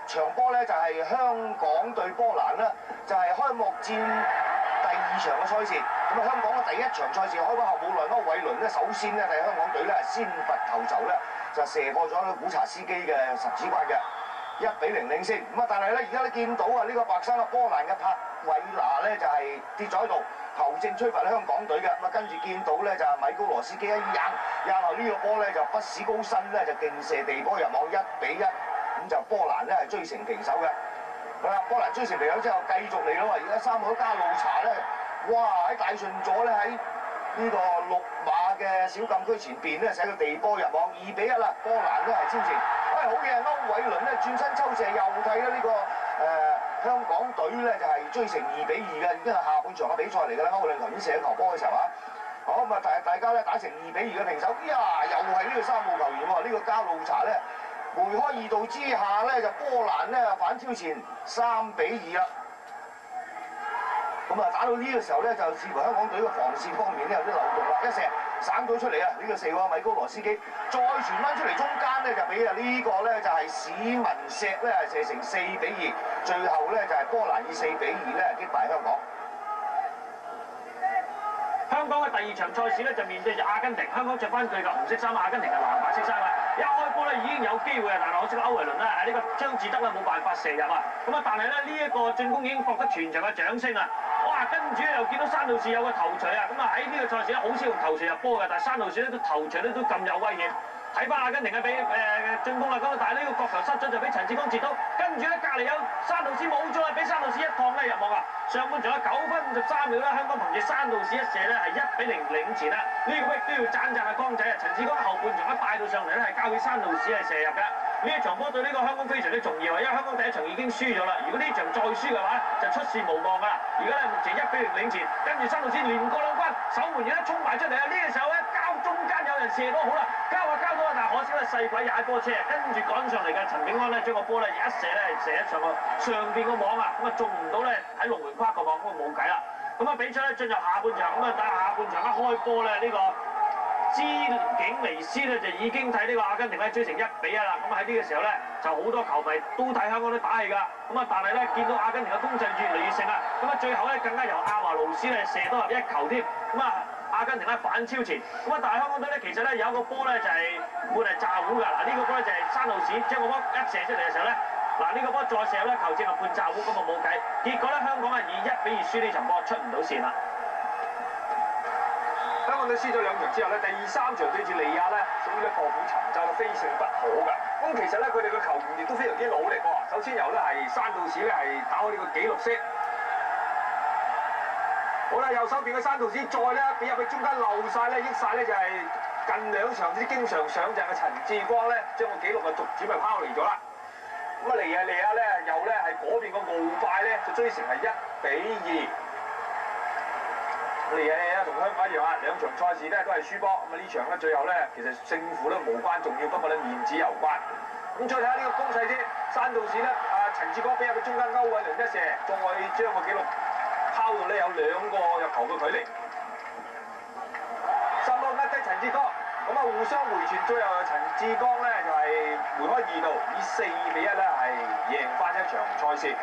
場波咧就係香港對波蘭啦，就係開幕戰第2場嘅賽事。咁啊，香港嘅第1場賽事開波後冇耐，歐偉倫咧首先咧替香港隊咧先拔頭籌咧，就射破咗古查斯基嘅十指關嘅1比0領先。咁啊，但係咧而家你見到啊呢個白衫嘅波蘭嘅帕韋拿咧就係跌咗喺度，球證吹罰香港隊嘅。咁啊，跟住見到咧就係米高羅斯基一扔後呢個波咧就不屎高身咧就勁射地波入網1比1。咁就波蘭咧係追成平手嘅。好啦，波蘭追成平手之後繼續嚟咯喎，而家3號加路查咧，哇喺大順咗咧喺呢個6碼嘅小禁區前邊咧寫個地波入網2比1啦，波蘭咧係超前。好嘅，歐偉倫咧轉身抽射又替咧呢個香港隊咧就係追成2比2嘅，已經係下半場嘅比賽嚟㗎啦。歐偉倫頭先射球波嘅時候啊，好咁啊，大家咧打成2比2嘅平手。呀，又係呢個3號球員喎，呢個加路查咧。梅開2度之下咧，就波蘭咧反超前3比2啦。咁啊，打到呢個時候咧，就似乎香港隊嘅防線方面咧有啲漏洞啦，一射省咗出嚟啊！呢個射個米高羅斯基，再傳翻出嚟中間咧就俾啊呢個咧就係史文石咧射成4比2，最後咧就係波蘭以4比2咧擊敗香港。香港嘅第2場賽事咧就面對住阿根廷，香港着翻佢嘅紅色衫，阿根廷係藍白色衫啊！一開波咧已經有機會啊，但係可惜歐維倫咧喺呢個張志德咧冇辦法射入啊！咁啊，但係咧呢一個進攻已經獲得全場嘅掌聲啊！哇，跟住咧又見到山道士有個頭槌啊！咁啊喺呢個賽事咧好少用頭槌入波嘅，但係山道士咧都頭槌咧都咁有威脅。睇翻阿根廷嘅進攻啦，咁啊但係呢個角球失咗就俾陳志剛截到，跟住咧隔離有山道士冇咗啊，俾山道士一趟咧入網啊！上半場嘅9分53秒啦，香港憑住山道士一射咧係1比0領前啦。呢個亦都要讚阿江仔啊！陳志剛後半場一帶到上嚟咧係交俾山道士係射入嘅。呢一場波對呢個香港非常之重要啊，因為香港第1場已經輸咗啦，如果呢場再輸嘅話就出事無望㗎啦。而家咧目前1比0領前，跟住山道士連過兩關，守門員咧衝埋出嚟啊！呢個時候咧交中間有人射到好啦，交到啊，但係可惜咧細鬼踩波車，跟住趕上嚟嘅陳炳安咧將個波咧一射咧射咗上邊個網啊，咁啊中唔到咧喺龍門框個網，咁啊冇計啦。咁啊比賽咧進入下半場，咁啊但係下半場一開波咧呢個茲景尼斯咧就已經睇呢個阿根廷咧追成1比1啦。咁喺呢個時候咧就好多球迷都睇香港隊打氣㗎。咁啊但係咧見到阿根廷嘅攻勢越嚟越盛啊，咁啊最後咧更加由阿華勞斯咧射多入1球添。咁啊阿根廷咧反超前，咁啊但係香港隊咧其實咧有一個波咧就係半係炸糊㗎。嗱呢個波咧就係山道士將個波一射出嚟嘅時候咧，嗱呢個波再射咧球證係判炸糊，咁啊冇計。結果咧香港係以1比2輸呢場波，出唔到線啦。香港隊輸咗2場之後咧，第3場對住利亞咧，屬於咧破釜沉舟，非勝不可㗎。咁其實咧佢哋嘅球員亦都非常之努力喎。首先由咧係山道士咧係打開呢個紀錄先。好啦，右手邊嘅山道士再咧俾入去中間漏晒咧，益晒咧就係近2場之經常上陣嘅陳志光咧，將個紀錄啊逐漸咪拋離咗啦。咁啊利亞咧又咧係嗰邊個鰲拜咧就追成係1比2。利亞同香港一樣啊，2場賽事咧都係輸波。咁啊呢場咧最後咧其實勝負咧無關重要，不過咧面子有關。咁再睇下呢個攻勢先，山道士咧陳志光俾入去中間歐偉倫一射，再將個紀錄拋到咧有2個入球嘅距離。3波壓低陳志剛，咁啊互相回傳，最後陳志剛咧就係梅開2度，以4比1咧係贏翻一場賽事。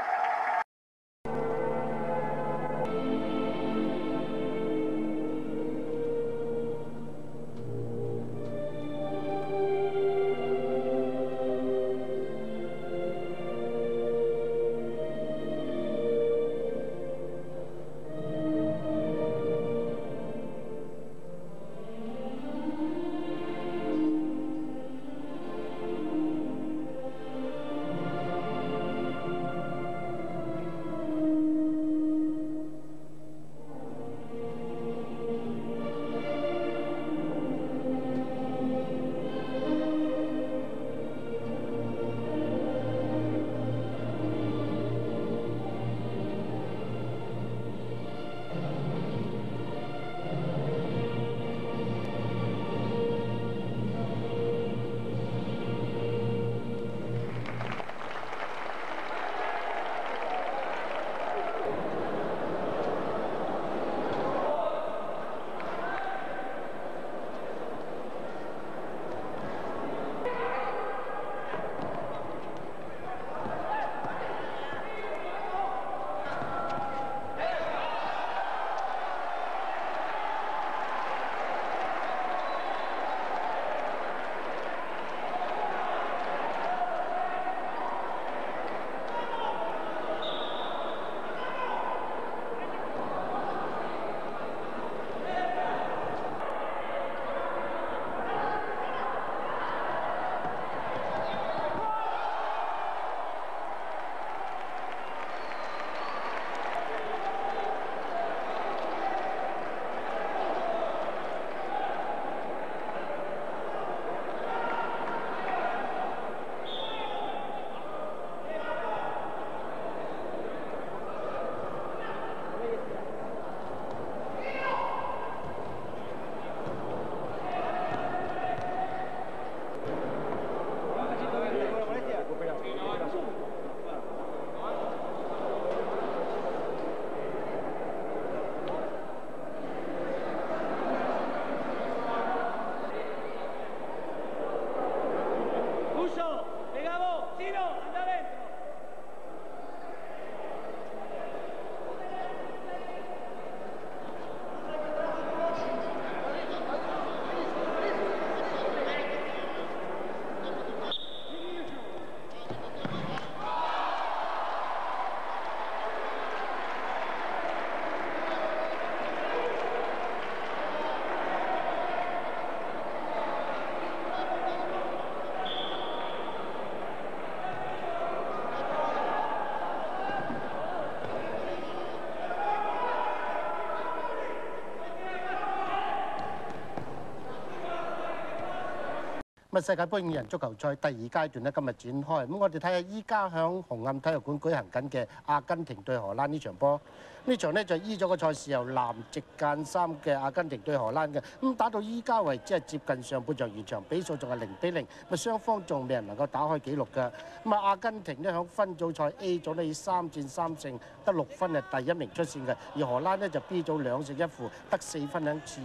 咁世界盃五人足球賽第2階段咧今日展開，咁我哋睇下依家響紅磡體育館舉行緊嘅阿根廷對荷蘭呢場波。呢場呢就依咗個賽事由藍席間3嘅阿根廷對荷蘭嘅，咁打到依家為止係接近上半場完場，比數仲係0-0，咁雙方仲未人能夠打開紀錄㗎。咁阿根廷呢響分組賽 A 組呢以3戰3勝得6分係第1名出線嘅，而荷蘭呢就 B 組2勝1負得4分響次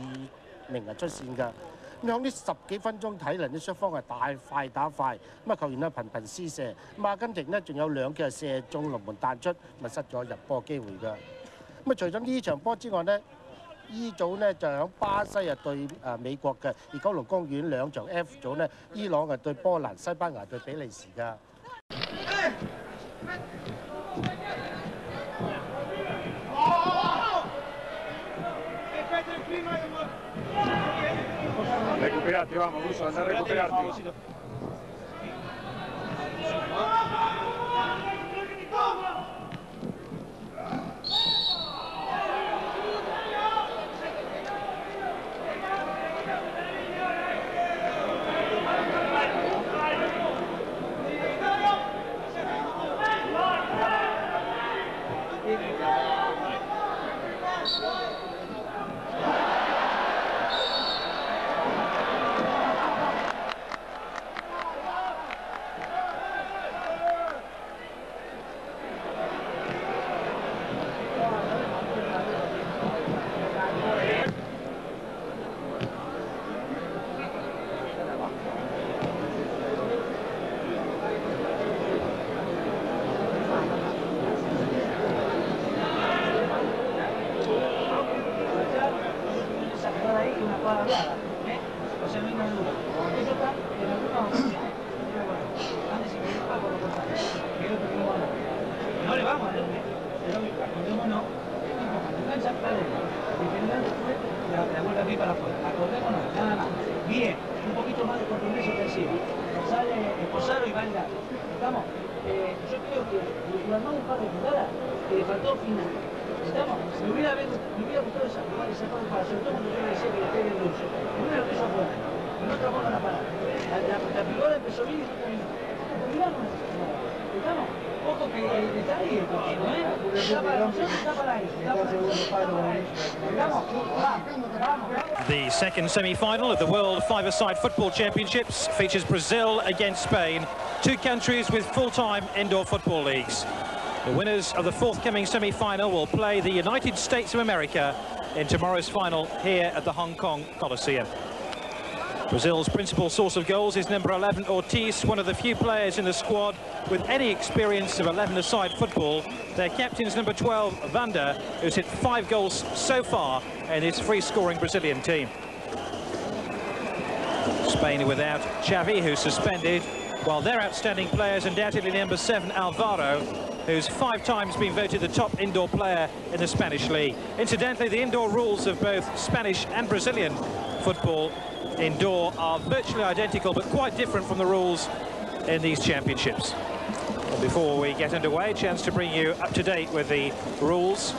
名係出線㗎。咁響呢10幾分鐘睇嚟，呢雙方係大快打快，咁球員呢頻頻施射，咁阿根廷呢仲有2球係射中龍門彈出，咪失咗入波機會㗎。咁除咗呢場波之外呢 E 組呢就響巴西對美國嘅，而九龍公園2場 F 組呢，伊朗對波蘭，西班牙對比利時㗎。Recuperate, vamos, Russo, anda a recuperarti. The second semi-final of the World Five-a-Side Football Championships features Brazil against Spain, 2 countries with full-time indoor football leagues. The winners of the forthcoming semi-final will play the United States of America in tomorrow's final here at the Hong Kong Coliseum. Brazil's principal source of goals is number 11 Ortiz, one of the few players in the squad with any experience of 11-a-side football. Their captain's number 12 Vanda, who's hit 5 goals so far in his free-scoring Brazilian team. Spain without Xavi, who's suspended, while their outstanding players undoubtedly number 7 Alvaro, who's 5 times been voted the top indoor player in the Spanish league. Incidentally, the indoor rules of both Spanish and Brazilian football indoor are virtually identical, but quite different from the rules in these championships. And before we get underway, a chance to bring you up to date with the rules.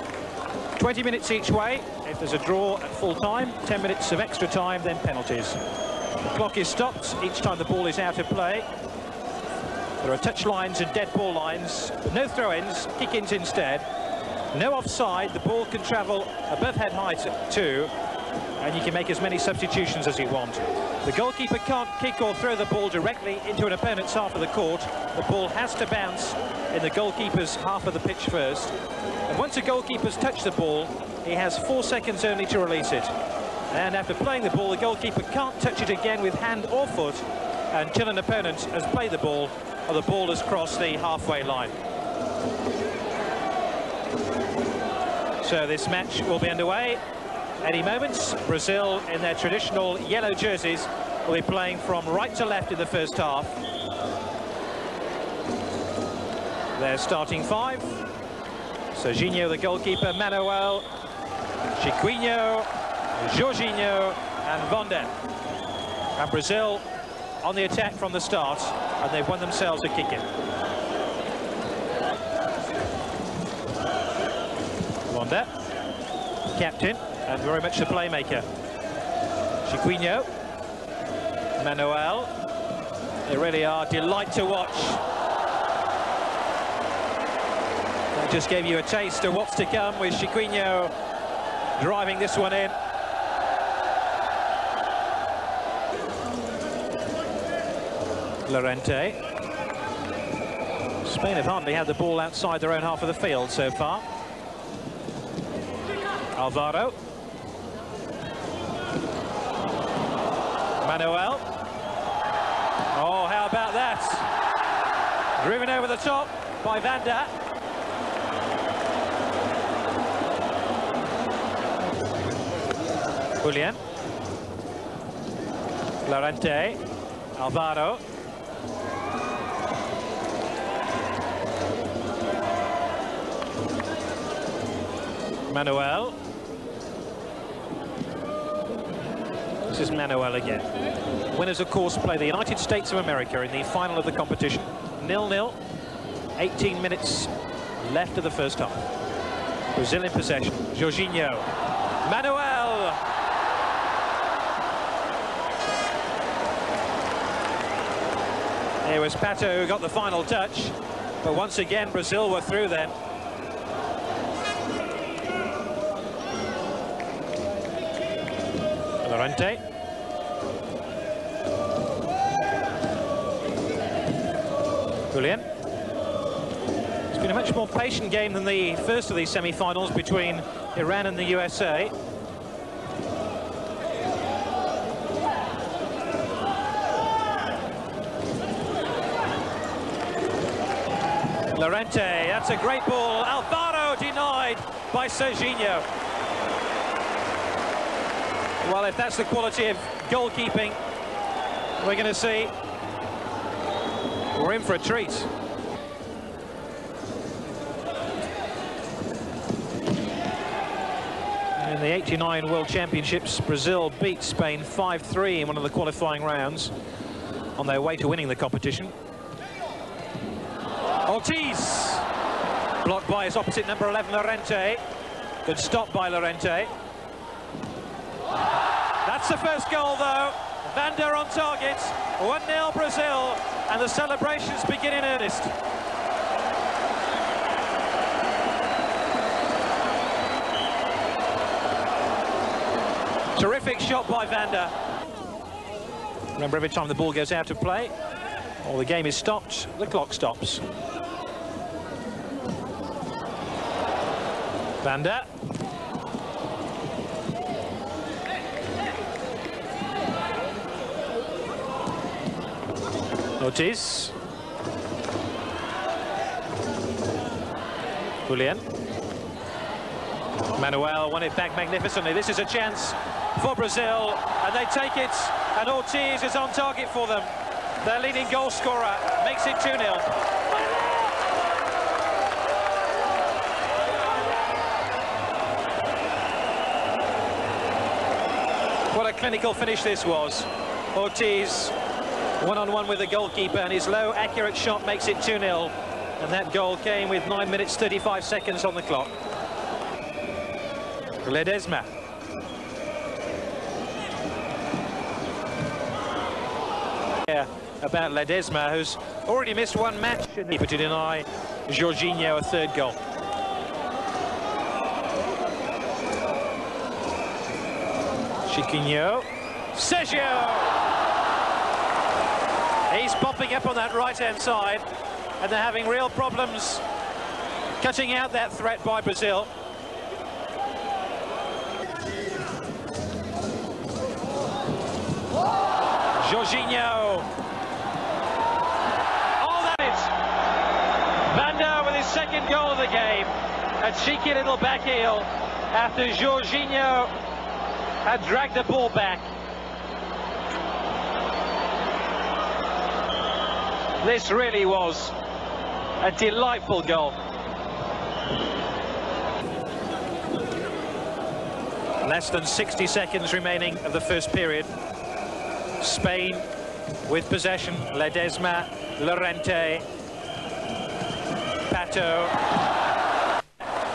20 minutes each way. If there's a draw at full time, 10 minutes of extra time, then penalties. The clock is stopped each time the ball is out of play. There are touch lines and dead ball lines, but no throw-ins, kick-ins instead. No offside, the ball can travel above head height too, and you can make as many substitutions as you want. The goalkeeper can't kick or throw the ball directly into an opponent's half of the court. The ball has to bounce in the goalkeeper's half of the pitch first. And once the goalkeeper's touched the ball, he has 4 seconds only to release it. And after playing the ball, the goalkeeper can't touch it again with hand or foot until an opponent has played the ball or the ball has crossed the halfway line. So this match will be underway any moment. Brazil, in their traditional yellow jerseys, will be playing from right to left in the first half. Their starting 5. Serginho, the goalkeeper, Manuel, Chiquinho, Jorginho and Vanda. And Brazil on the attack from the start, and they've won themselves a kick-in. Vanda, captain and very much the playmaker. Chiquinho, Manuel, They really are. Delight to watch. That just gave you a taste of what's to come with Chiquinho driving this one in. Llorente. Spain have hardly had the ball outside their own half of the field so far. Alvaro. Manuel. Oh, how about that? Driven over the top by Vanda. Julian. Llorente. Alvaro. Manuel. This is Manuel again. Winners, of course, play the United States of America in the final of the competition. 0-0. 18 minutes left of the first half. Brazil in possession. Jorginho. Manuel. Here was Pato who got the final touch. But once again, Brazil were through then. Llorente. Julian. It's been a much more patient game than the first of these semi-finals between Iran and the USA. Llorente, that's a great ball. Alvaro denied by Serginho. Well, if that's the quality of goalkeeping we're going to see, we're in for a treat. In the '89 World Championships, Brazil beat Spain 5-3 in one of the qualifying rounds on their way to winning the competition. Ortiz, blocked by his opposite number 11, Llorente. Good stop by Llorente. That's the first goal, though. Vanda on target. 1-0 Brazil, and the celebrations begin in earnest. Terrific shot by Vanda. Remember, every time the ball goes out of play or the game is stopped, the clock stops. Vanda. Ortiz. Julian. Manuel won it back magnificently. This is a chance for Brazil, and they take it, and Ortiz is on target for them. Their leading goal scorer makes it 2-0. What a clinical finish this was. Ortiz one-on-one with the goalkeeper, and his low, accurate shot makes it 2-0. And that goal came with 9 minutes 35 seconds on the clock. Ledesma. Yeah, about Ledesma, who's already missed one match, but to deny Jorginho a third goal. Chiquinho. Sergio! He's popping up on that right-hand side, and they're having real problems cutting out that threat by Brazil. Jorginho. Oh, that is Vanda with his second goal of the game. A cheeky little back heel after Jorginho had dragged the ball back. This really was a delightful goal. Less than 60 seconds remaining of the first period. Spain with possession. Ledesma, Llorente, Pato.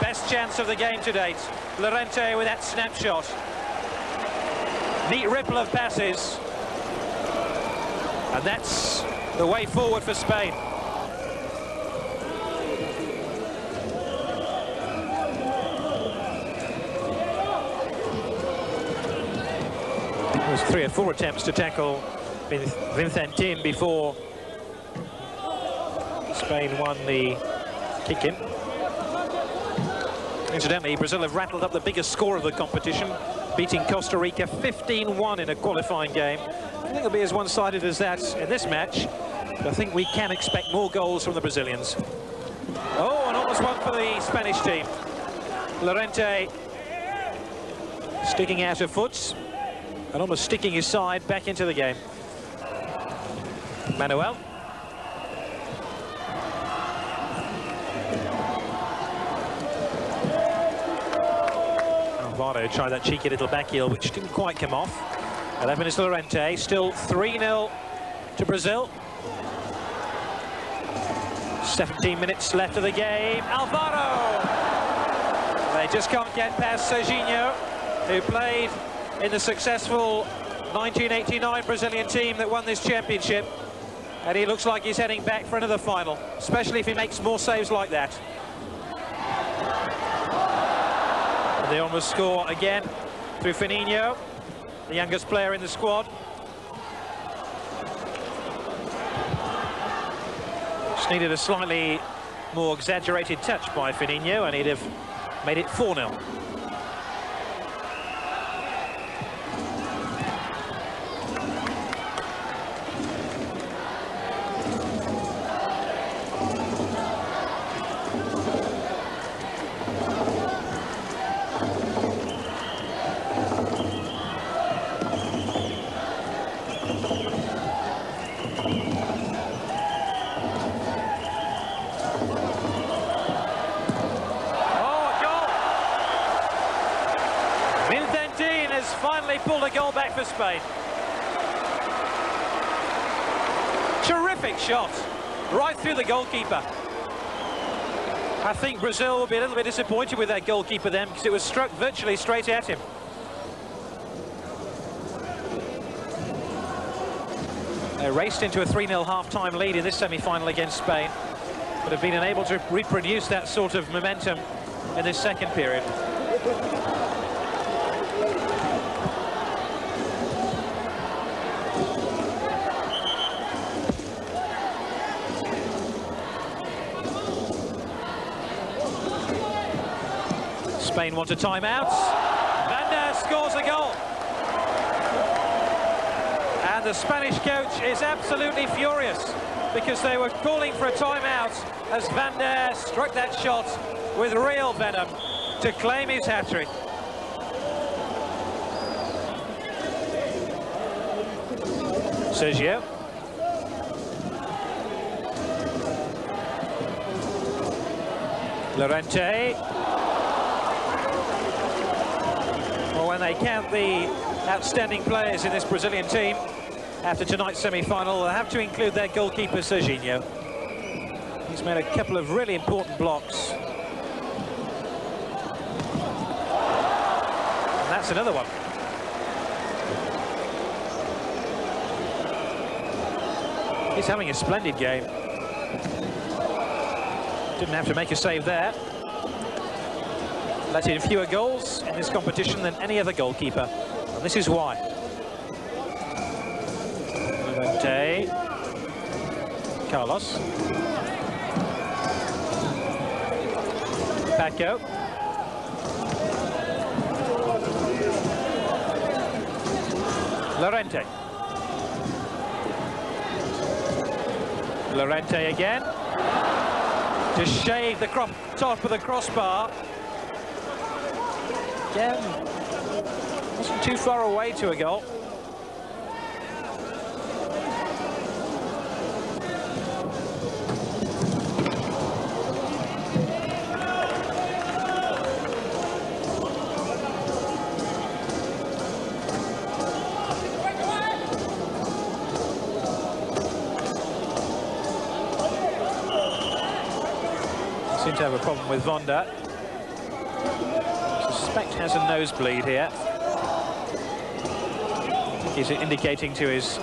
Best chance of the game to date. Llorente with that snapshot. Neat ripple of passes. And that's the way forward for Spain. It was 3 or 4 attempts to tackle Vincentin before Spain won the kick-in. Incidentally, Brazil have rattled up the biggest score of the competition, beating Costa Rica 15-1 in a qualifying game. I think it'll be as one-sided as that in this match, but I think we can expect more goals from the Brazilians. Oh, and almost one for the Spanish team. Llorente sticking out of foot and almost sticking his side back into the game. Manuel. Alvaro tried that cheeky little back heel, which didn't quite come off. 11 is Llorente, still 3-0 to Brazil. 17 minutes left of the game. Alvaro! They just can't get past Serginho, who played in the successful 1989 Brazilian team that won this championship. And he looks like he's heading back for another final, especially if he makes more saves like that. And they almost score again through Firmino, the youngest player in the squad. Just needed a slightly more exaggerated touch by Firmino, and he'd have made it 4-0. Finally pulled a goal back for Spain. Terrific shot, right through the goalkeeper. I think Brazil will be a little bit disappointed with that goalkeeper then, because it was struck virtually straight at him. They raced into a 3-0 half-time lead in this semi-final against Spain, but have been unable to reproduce that sort of momentum in this second period. Spain want a timeout. Van der scores a goal. And the Spanish coach is absolutely furious because they were calling for a timeout as Van der struck that shot with real venom to claim his hat-trick. Sergio. Llorente. Well, when they count the outstanding players in this Brazilian team after tonight's semi-final, they'll have to include their goalkeeper, Serginho. He's made a couple of really important blocks. And that's another one. He's having a splendid game. Didn't have to make a save there. Let in fewer goals in this competition than any other goalkeeper, and this is why. Llorente. Carlos. Paco. Llorente. Llorente again. To shave the top of the crossbar. Again, wasn't too far away to a goal. Seem to have a problem with Vonda. Suspect has a nosebleed here. He's indicating to his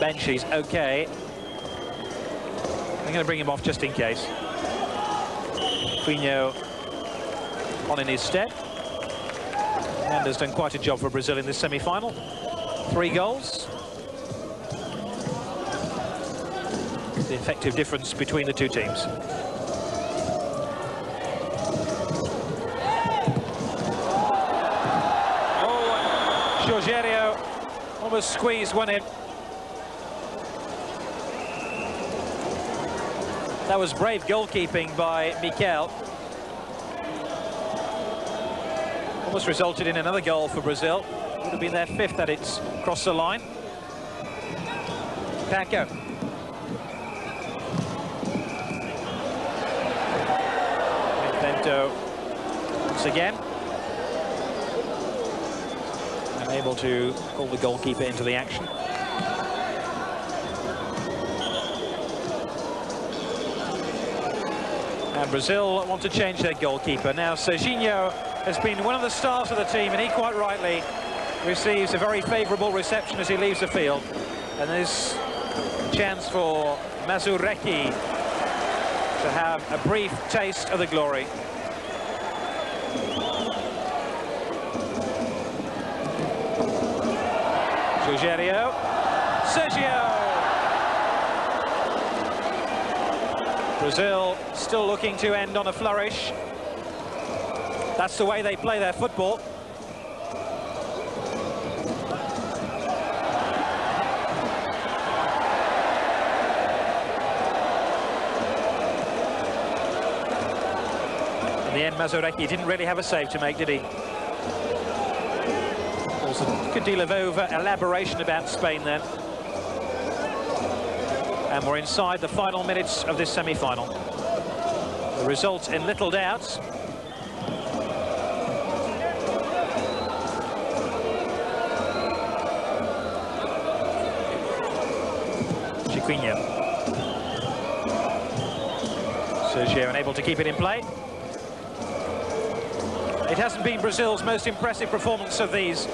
bench, he's okay. I'm going to bring him off just in case. Coutinho on in his stead. Vander's done quite a job for Brazil in this semi-final. 3 goals. The effective difference between the two teams. Oh, Jorginho almost squeezed one in. That was brave goalkeeping by Mikel. Almost resulted in another goal for Brazil. Would have been their 5th that it's crossed the line. Paco. Bento once again. Unable to pull the goalkeeper into the action. And Brazil want to change their goalkeeper. Now, Serginho has been one of the stars of the team, and he quite rightly receives a very favourable reception as he leaves the field. And there's a chance for Mazureki to have a brief taste of the glory. Jorginho. Sergio! Brazil still looking to end on a flourish. That's the way they play their football. In the end, Mazureki didn't really have a save to make, did he? Also, a good deal of over-elaboration about Spain then. And we're inside the final minutes of this semi-final. The result in little doubt. Chiquinho. Sergio unable to keep it in play. It hasn't been Brazil's most impressive performance of these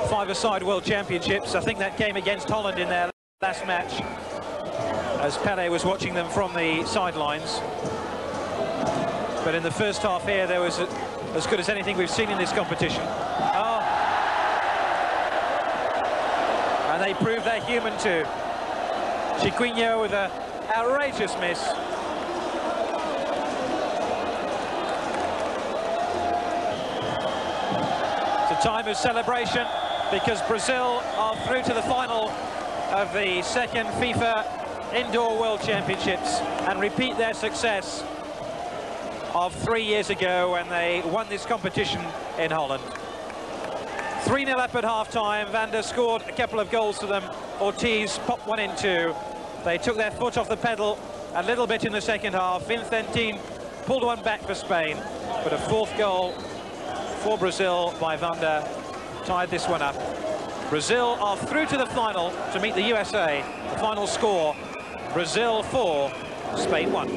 5-a-side World Championships. I think that came against Holland in their last match, as Pelé was watching them from the sidelines. But in the first half here, there was as good as anything we've seen in this competition. Oh. And they proved they're human too. Chiquinho with an outrageous miss. It's a time of celebration because Brazil are through to the final of the second FIFA Indoor World Championships and repeat their success of 3 years ago when they won this competition in Holland. 3-0 up at half-time. Vander scored a couple of goals for them. Ortiz popped one in too. They took their foot off the pedal a little bit in the second half. Vincentine pulled one back for Spain, but a 4th goal for Brazil by Vander tied this one up. Brazil are through to the final to meet the USA. The final score, Brazil 4, Spain 1.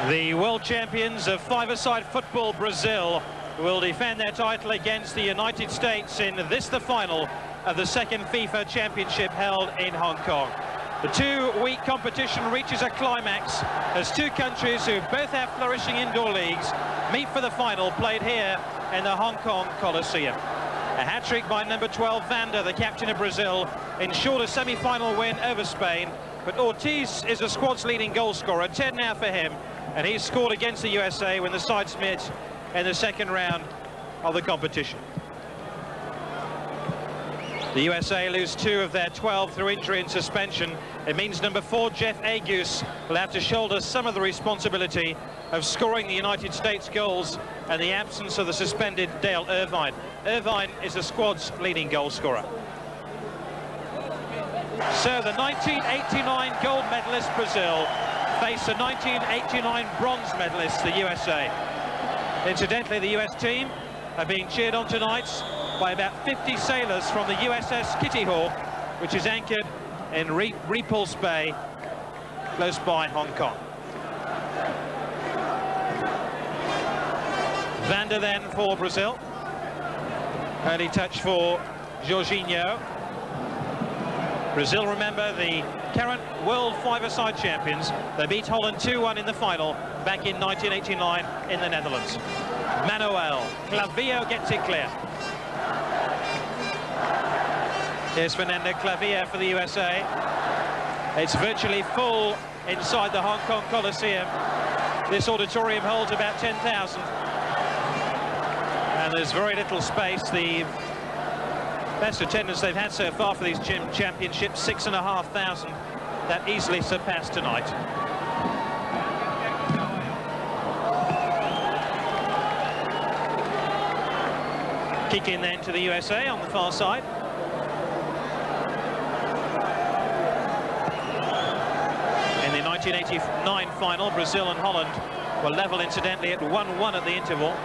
The world champions of five-a-side football, Brazil, will defend their title against the United States in the final of the second FIFA Championship held in Hong Kong. The two-week competition reaches a climax as two countries who both have flourishing indoor leagues meet for the final, played here in the Hong Kong Coliseum. A hat-trick by number 12 Vanda, the captain of Brazil, ensured a semi-final win over Spain, but Ortiz is the squad's leading goal scorer, 10 now for him, and he's scored against the USA when the sides met in the second round of the competition. The USA lose 2 of their 12 through injury and suspension. It means number 4, Jeff Agus, will have to shoulder some of the responsibility of scoring the United States goals and the absence of the suspended Dale Irvine. Irvine is the squad's leading goal scorer. So the 1989 gold medalist Brazil face the 1989 bronze medalist, the USA. Incidentally, the US team are being cheered on tonight by about 50 sailors from the USS Kitty Hawk, which is anchored in Repulse Bay, close by Hong Kong. Vanda then for Brazil. Early touch for Jorginho. Brazil, remember, the current world five-a-side champions. They beat Holland 2-1 in the final back in 1989 in the Netherlands. Manuel Clavio gets it clear. Here's Fernando Clavio for the USA. It's virtually full inside the Hong Kong Coliseum. This auditorium holds about 10,000. And there's very little space. The best attendance they've had so far for these championships, 6,500. That easily surpassed tonight. Kick in then to the USA on the far side. In the 1989 final, Brazil and Holland were level, incidentally, at 1-1 at the interval.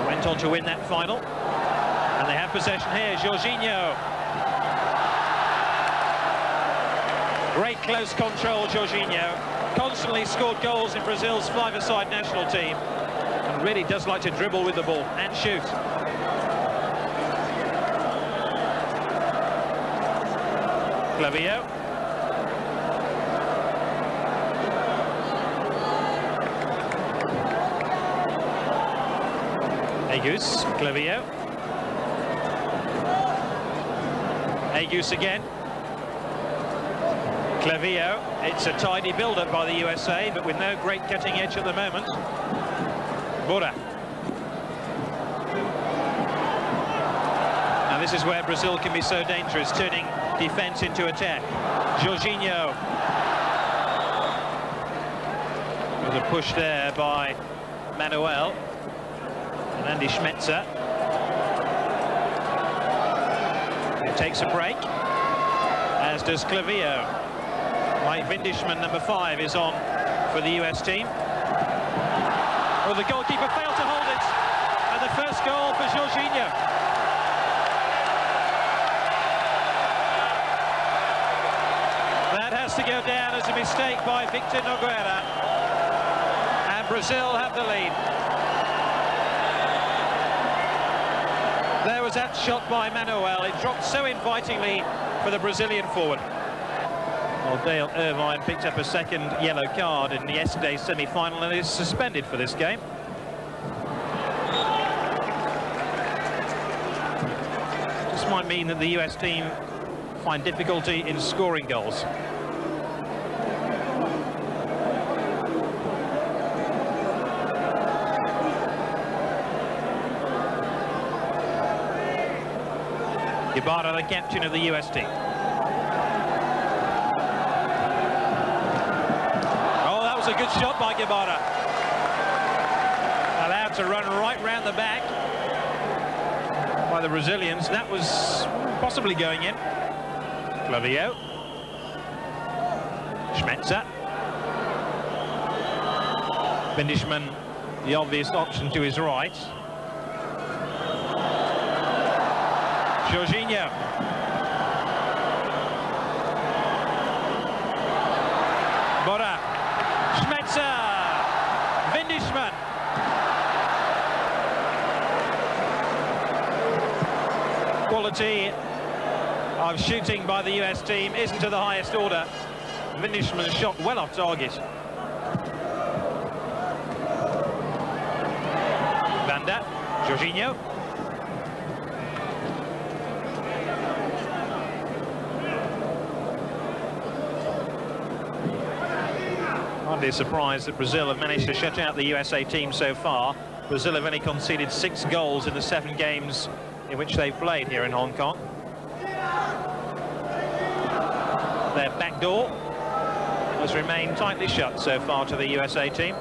They went on to win that final. And they have possession here, Jorginho. Great close control, Jorginho. Constantly scored goals in Brazil's five-a-side national team. And really does like to dribble with the ball and shoot. Clavio. Agus, Clavio. Agus again. Clavio. It's a tidy build-up by the USA, but with no great cutting edge at the moment. Bora. Now this is where Brazil can be so dangerous, turning defence into attack. Jorginho. There's a push there by Manuel. And Andy Schmetzer. It takes a break, as does Clavio. Mike Vindishman, number 5, is on for the US team. Well, the goalkeeper failed to hold it. And the first goal for Jorginho. That has to go down as a mistake by Victor Nogueira. And Brazil have the lead. There was that shot by Manuel. It dropped so invitingly for the Brazilian forward. Well, Dale Irvine picked up a second yellow card in yesterday's semi-final and is suspended for this game. This might mean that the US team find difficulty in scoring goals. Guevara, the captain of the US team. Oh, that was a good shot by Guevara. Allowed to run right round the back by the Brazilians. That was possibly going in. Clavio. Schmetzer. Vindishman, the obvious option to his right. Jorginho. quality of shooting by the US team isn't to the highest order. Vindishman shot well off target. Vanda, Jorginho. Hardly a surprise that Brazil have managed to shut out the USA team so far. Brazil have only conceded 6 goals in the 7 games in which they've played here in Hong Kong. Their back door has remained tightly shut so far to the USA team.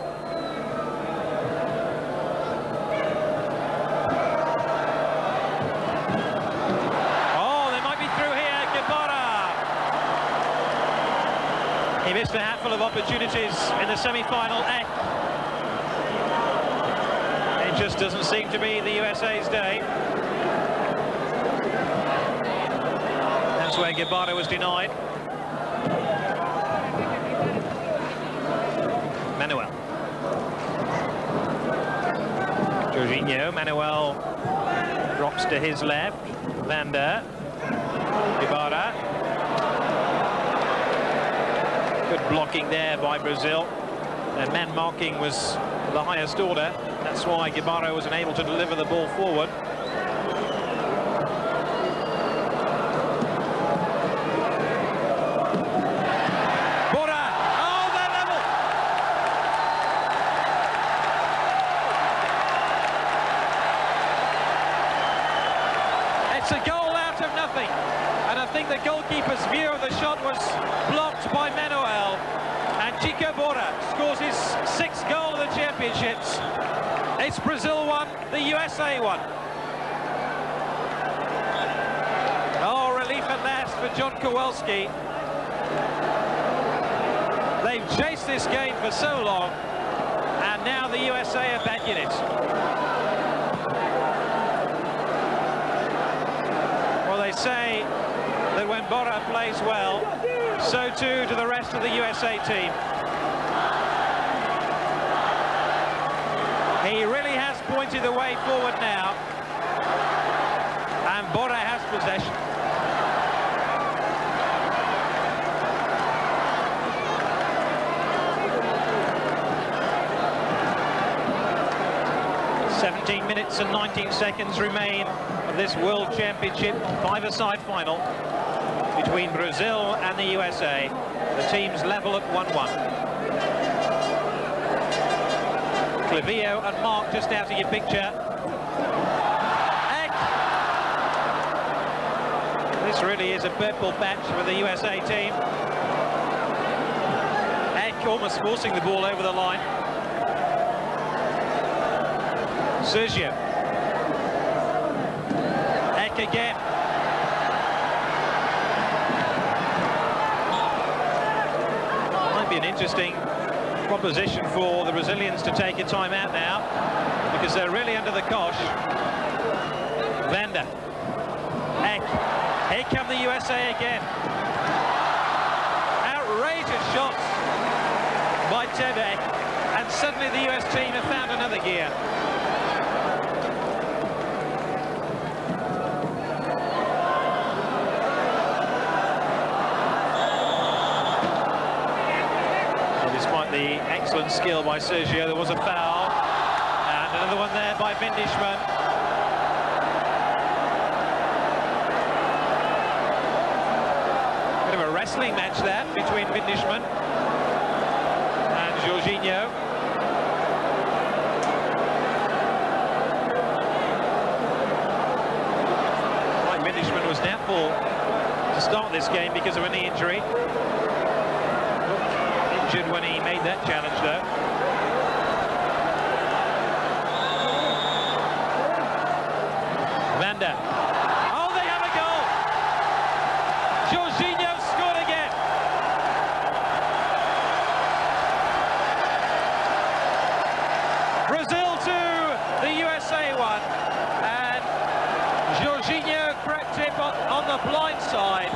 Oh, they might be through here. Guevara. He missed a handful of opportunities in the semi-final. It just doesn't seem to be the USA's day. That's where Guevara was denied. Manuel. Jorginho. Manuel drops to his left. Vanda. Guevara. Good blocking there by Brazil. Their man marking was the highest order. That's why Guevara was unable to deliver the ball forward. It's a goal out of nothing, and I think the goalkeeper's view of the shot was blocked by Manuel, and Chico Bora scores his 6th goal of the championships. It's Brazil 1, the USA 1. Oh, relief at last for John Kowalski. They've chased this game for so long, and now the USA are back in it. Well, they say that when Bora plays well, so too do the rest of the USA team. He really has pointed the way forward now, and Bora has possession. "17 minutes and 19 seconds remain of this World Championship 5-a-side final between Brazil and the USA. The teams level at 1-1. Clivio and Mark just out of your picture. Eck. This really is a purple patch for the USA team. Eck almost forcing the ball over the line. Sergio. Eck again. Might be an interesting proposition for the Brazilians to take a timeout now, because they're really under the cosh. Vanda. Eck. Here come the USA again. Outrageous shots by Tebek, and suddenly the US team have found another gear. The excellent skill by Sergio, there was a foul, and another one there by Vindishman. Bit of a wrestling match there between Vindishman and Jorginho. Like Vindishman was doubtful to start this game because of a knee injury. When he made that challenge, though. Vanda. Oh, they have a goal! Jorginho scored again! Brazil 2, the USA 1. And Jorginho cracked it on the blind side.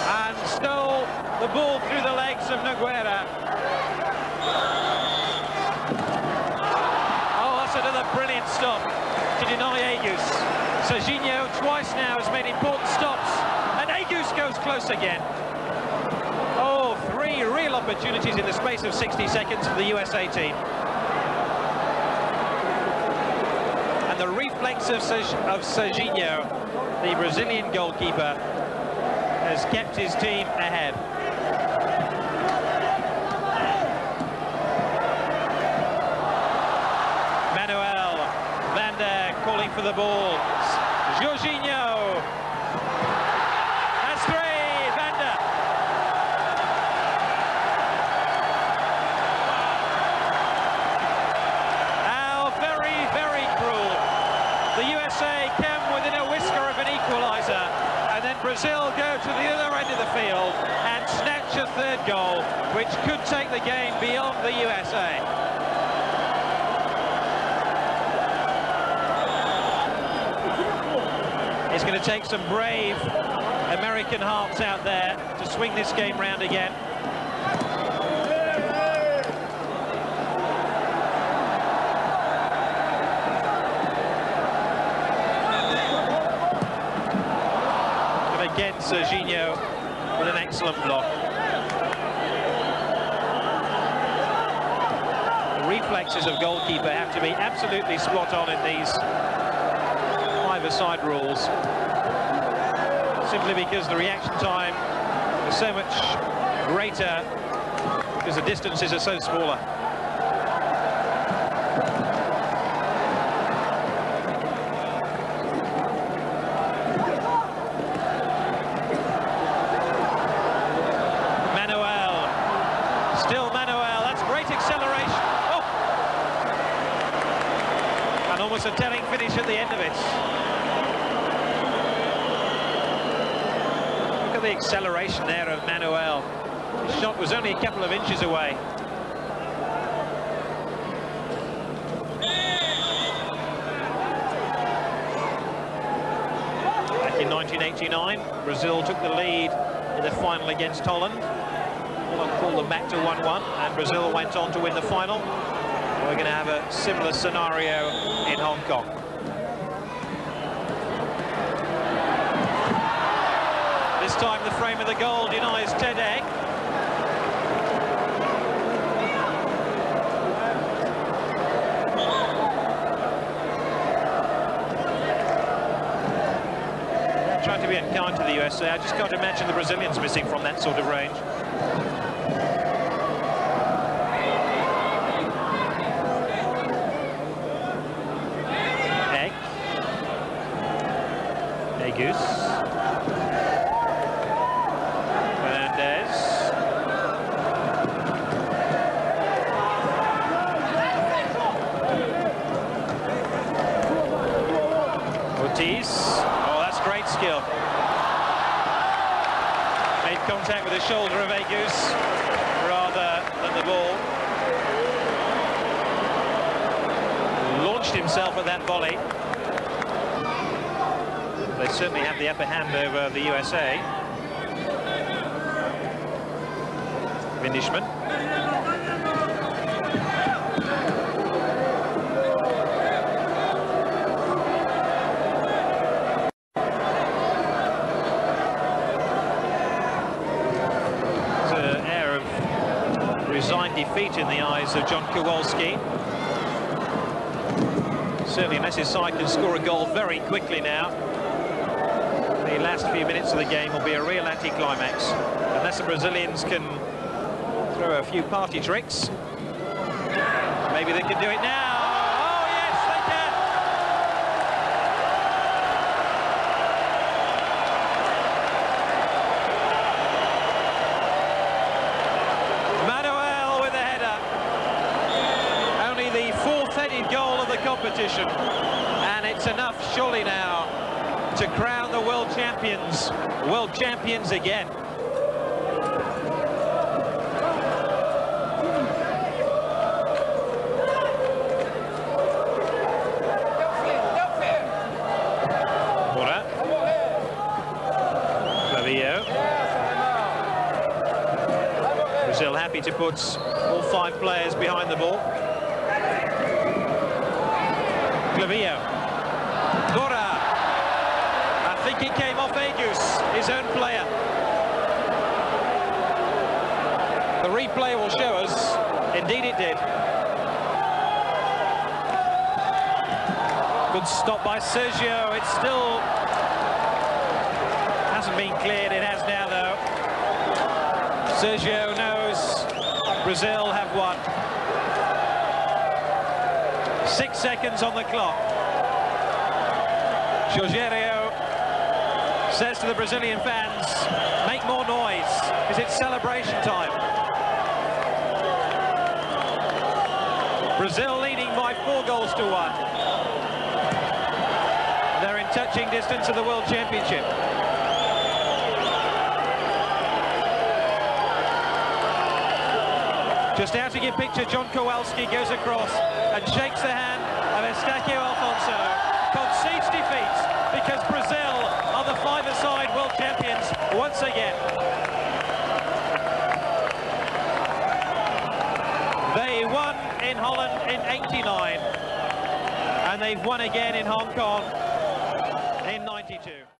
And stole the ball through the legs of Nogueira. Oh, that's another brilliant stop to deny Agius. Serginho twice now has made important stops, and Agus goes close again. Oh, 3 real opportunities in the space of 60 seconds for the USA team. And the reflex of Serginho, the Brazilian goalkeeper, has kept his team ahead. Manuel, Van der calling for the ball. Jorginho. That's 3, Van der. How very, very cruel. The USA came within a whisker of an equaliser, and then Brazil go to the other end of the field and snatch a 3rd goal, which could take the game beyond the USA. It's going to take some brave American hearts out there to swing this game round again. And again, Serginho with an excellent block. The reflexes of goalkeeper have to be absolutely spot on in these 5-a-side rules, simply because the reaction time is so much greater because the distances are so smaller. Manuel, still Manuel, that's great acceleration. Oh! And almost a telling finish at the end of it. The acceleration there of Manuel. His shot was only a couple of inches away. Back in 1989, Brazil took the lead in the final against Holland. Holland pulled them back to 1-1, and Brazil went on to win the final. We're going to have a similar scenario in Hong Kong. This time the frame of the goal denies Ted Egg. Trying to be unkind to the USA. I just can't imagine the Brazilians missing from that sort of range. Egg. Agus. Oh, that's great skill. Made contact with the shoulder of Agus rather than the ball. Launched himself at that volley. They certainly have the upper hand over the USA. Finishman. Resigned defeat in the eyes of John Kowalski. Certainly, unless his side can score a goal very quickly now, the last few minutes of the game will be a real anticlimax. Unless the Brazilians can throw a few party tricks, maybe they can do it now. Oh, yes, they can! Goal of the competition, and it's enough surely now to crown the world champions again. Bora. Flavio. Brazil happy to put all 5 players behind the ball. Flavio. Bora. think it came off Aegis, his own player. The replay will show us, indeed it did. Good stop by Sergio. It still hasn't been cleared. It has now, though. Sergio knows Brazil have won. 6 seconds on the clock. Jorginho says to the Brazilian fans, make more noise, because it's celebration time. Brazil leading by 4 goals to 1. They're in touching distance of the World Championship. Just out to give picture, John Kowalski goes across and shakes the hand of Eustáquio Alfonso. Concedes defeat because Brazil are the five-a-side world champions once again. They won in Holland in '89 and they've won again in Hong Kong in '92.